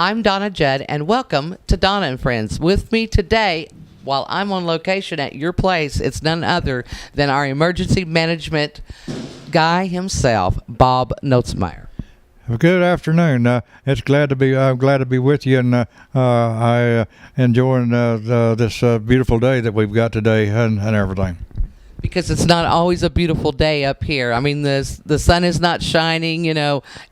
I'm Donna Judd, and welcome to Donna and Friends. With me today, while I'm on location at your place, it's none other than our emergency management guy himself, Bob Notzmeyer. Well, good afternoon. I'm glad to be with you, and I enjoying this beautiful day that we've got today and everything. Because it's not always a beautiful day up here. I mean, the sun is not shining,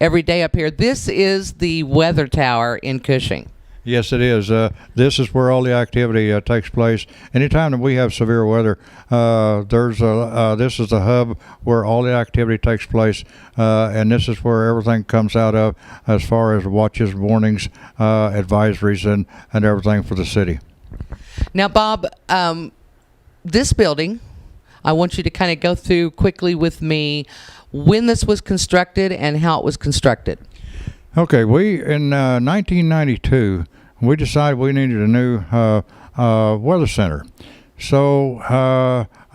every day up here. This is the weather tower in Cushing. Yes, it is. This is where all the activity takes place. Anytime that we have severe weather, this is the hub where all the activity takes place, and this is where everything comes out of as far as watches, warnings, advisories, and everything for the city. Now, Bob, this building, I want you to kind of go through quickly with me when this was constructed and how it was constructed. Okay, in 1992, we decided we needed a new weather center. So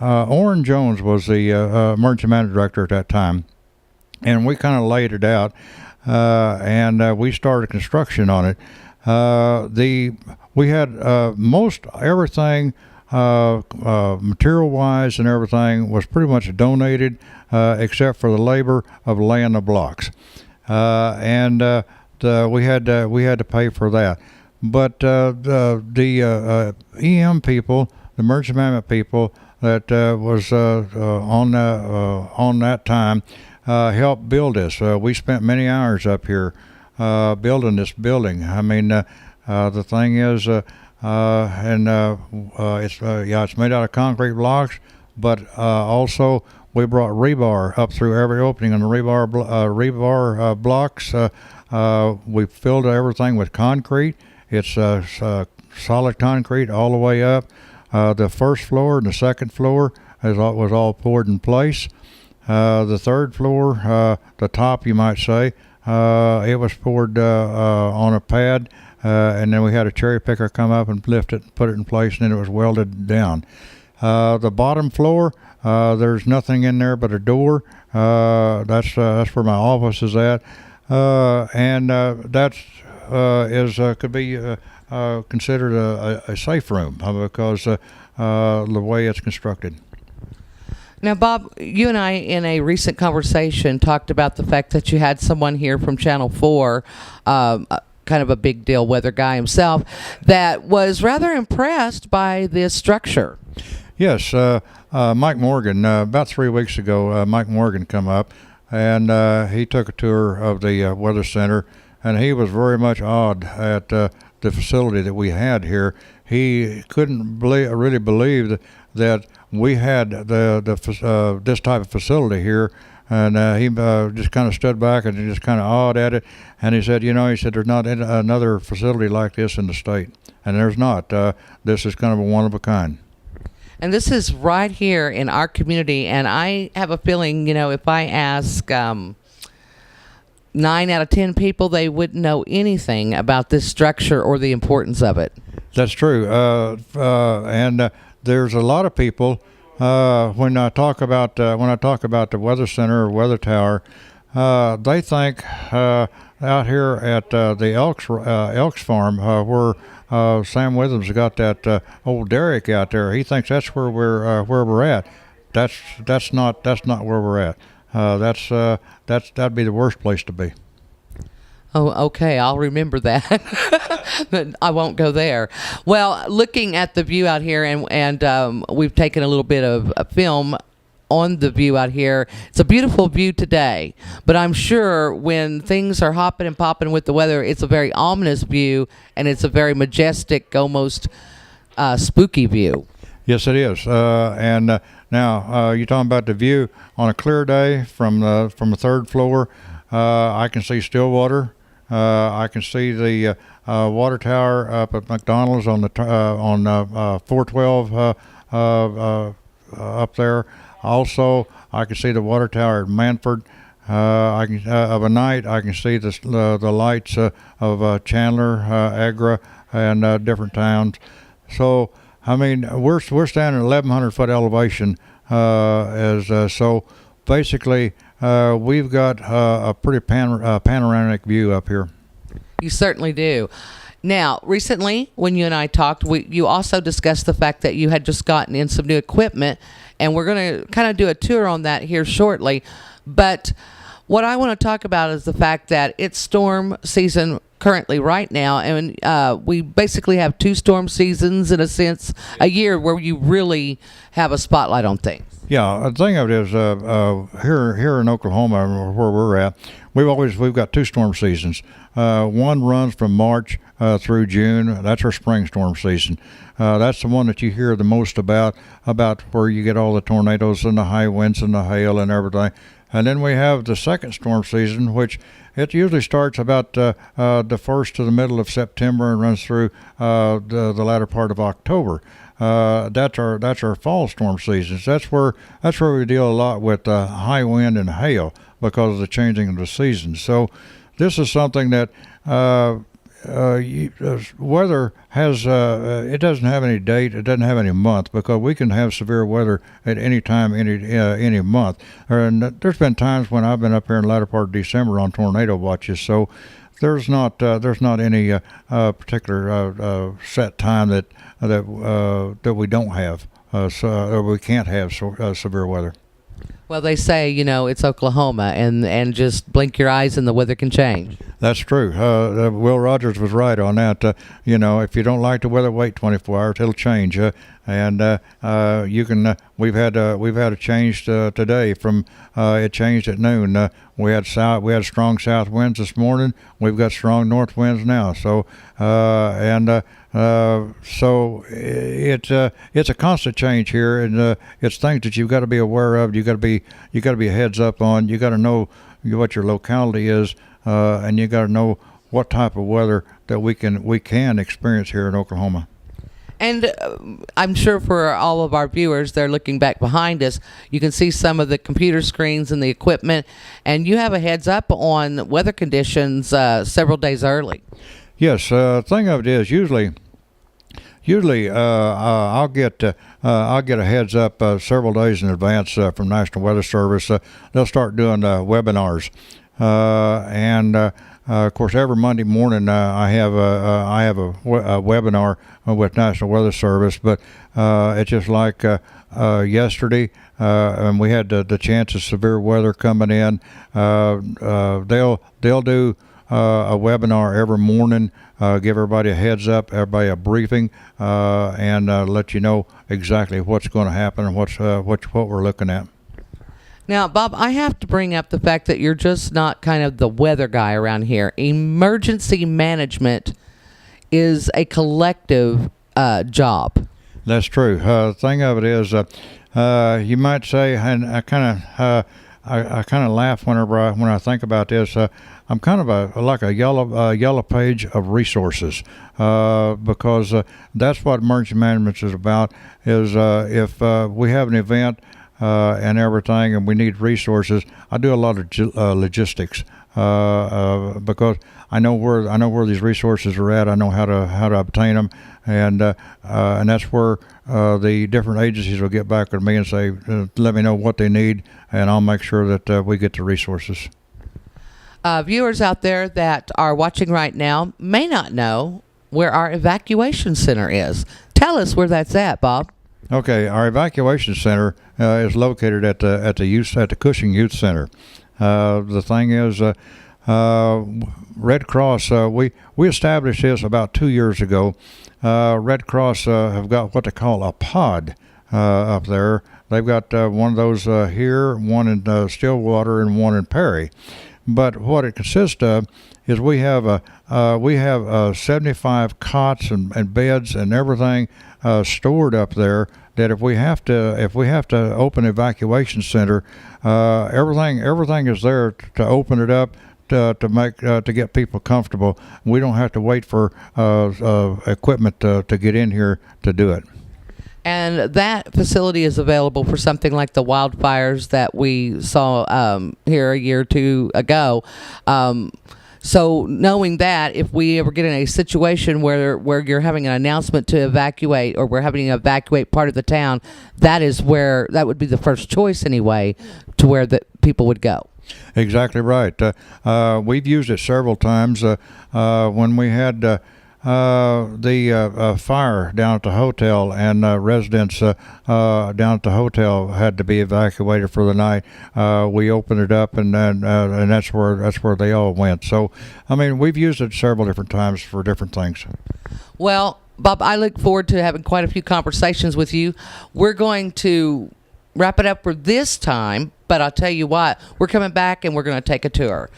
Orrin Jones was the emergency management director at that time, and we kind of laid it out, and we started construction on it. We had most everything, material-wise and everything was pretty much donated, except for the labor of laying the blocks. And we had to pay for that. But the EM people, the emergency management people that was on that time helped build this. We spent many hours up here building this building. I mean, the thing is, it's made out of concrete blocks, but also we brought rebar up through every opening on the rebar blocks. We filled everything with concrete. It's solid concrete all the way up. The first floor and the second floor was all poured in place. The third floor, the top, you might say, it was poured on a pad, and then we had a cherry picker come up and lift it and put it in place, and then it was welded down. The bottom floor, there's nothing in there but a door. That's where my office is at, and that could be considered a safe room because the way it's constructed. Now, Bob, you and I, in a recent conversation, talked about the fact that you had someone here from Channel 4, kind of a big deal weather guy himself, that was rather impressed by this structure. Yes, Mike Morgan, about 3 weeks ago, Mike Morgan come up, and he took a tour of the weather center, and he was very much awed at the facility that we had here. He couldn't really believe that we had this type of facility here, and he just kind of stood back and just kind of awed at it, and he said, there's not another facility like this in the state, and there's not. This is kind of a one of a kind. And this is right here in our community, and I have a feeling, if I ask 9 out of 10 people, they wouldn't know anything about this structure or the importance of it. That's true, and there's a lot of people when I talk about the weather center or weather tower, they think out here at the Elks Farm where Sam Withams got that old derrick out there. He thinks that's where we're at. That's not where we're at. That'd be the worst place to be. Oh, okay. I'll remember that. But I won't go there. Well, looking at the view out here, and we've taken a little bit of a film on the view out here. It's a beautiful view today, but I'm sure when things are hopping and popping with the weather, it's a very ominous view, and it's a very majestic, almost spooky view. Yes, it is. And now you're talking about the view on a clear day from the third floor. I can see Stillwater. I can see the water tower up at McDonald's on 412 up there. Also, I can see the water tower at Manford. Of a night, I can see the lights of Chandler, Agra, and different towns. So, I mean, we're standing at 1,100 foot elevation. So basically, we've got a pretty panoramic view up here. You certainly do. Now, recently, when you and I talked, you also discussed the fact that you had just gotten in some new equipment, and we're going to kind of do a tour on that here shortly. But what I want to talk about is the fact that it's storm season currently right now, and we basically have 2 storm seasons in a sense a year where you really have a spotlight on things. Yeah, the thing of it is, here in Oklahoma, where we're at, we've got 2 storm seasons. One runs from March through June. That's our spring storm season. That's the one that you hear the most about where you get all the tornadoes and the high winds and the hail and everything. And then we have the second storm season, which it usually starts about the 1st to the middle of September and runs through the latter part of October. That's our fall storm seasons. That's where we deal a lot with high wind and hail because of the changing of the seasons. So this is something that weather has. It doesn't have any date. It doesn't have any month because we can have severe weather at any time, any month. And there's been times when I've been up here in the latter part of December on tornado watches. So there's not any particular set time that we don't have, or we can't have severe weather. Well, they say, it's Oklahoma, and just blink your eyes and the weather can change. That's true. Will Rogers was right on that. If you don't like the weather, wait 24 hours. It'll change. And you can. We've had a change today. From it changed at noon. We had strong south winds this morning. We've got strong north winds now. So so it's a constant change here, and it's things that you've got to be aware of. You got to be heads up on. You got to know what your locality is, and you got to know what type of weather that we can experience here in Oklahoma. And I'm sure for all of our viewers, they're looking back behind us. You can see some of the computer screens and the equipment, and you have a heads up on weather conditions several days early. Yes, thing of it is usually I'll get a heads up several days in advance from National Weather Service. They'll start doing webinars, and of course every Monday morning I have a webinar with National Weather Service. But it's just like yesterday, and we had the chance of severe weather coming in. They'll do a webinar every morning, give everybody a heads up, everybody a briefing, and let you know exactly what's going to happen and what we're looking at. Now, Bob, I have to bring up the fact that you're just not kind of the weather guy around here. Emergency management is a collective job. That's true. Thing of it is, you might say, and I kind of laugh when I think about this. I'm kind of like a yellow page of resources, because that's what emergency management is about. Is if we have an event and everything, and we need resources, I do a lot of logistics, because I know where these resources are at. I know how to obtain them, and that's where the different agencies will get back with me and say, let me know what they need, and I'll make sure that we get the resources. Viewers out there that are watching right now may not know where our evacuation center is. Tell us where that's at, Bob. Okay, our evacuation center is located at the Cushing Youth Center. The thing is, Red Cross. We established this about 2 years ago. Red Cross have got what they call a pod up there. They've got one of those here, one in Stillwater, and one in Perry. But what it consists of is we have 75 cots and beds and everything stored up there. That if we have to open evacuation center, everything is there to open it up to get people comfortable. We don't have to wait for equipment to get in here to do it. And that facility is available for something like the wildfires that we saw here a year or two ago. So knowing that, if we ever get in a situation where you're having an announcement to evacuate, or we're having to evacuate part of the town, that would be the first choice anyway, to where the people would go. Exactly right. We've used it several times. When we had the fire down at the hotel, and residents down at the hotel had to be evacuated for the night, we opened it up, and that's where they all went. So, I mean, we've used it several different times for different things. Well, Bob, I look forward to having quite a few conversations with you. We're going to wrap it up for this time, but I'll tell you what, we're coming back and we're going to take a tour.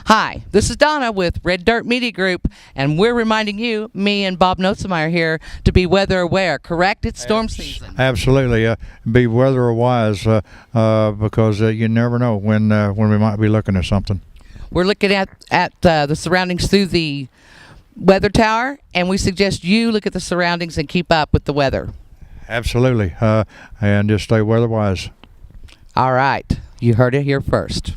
Hi, this is Donna with Red Dirt Media Group, and we're reminding you, me and Bob Notzemeyer here, to be weather aware, correct? It's storm season. Absolutely. Be weather wise, because you never know when we might be looking at something. We're looking at the surroundings through the weather tower, and we suggest you look at the surroundings and keep up with the weather. Absolutely. And just stay weather wise. All right. You heard it here first.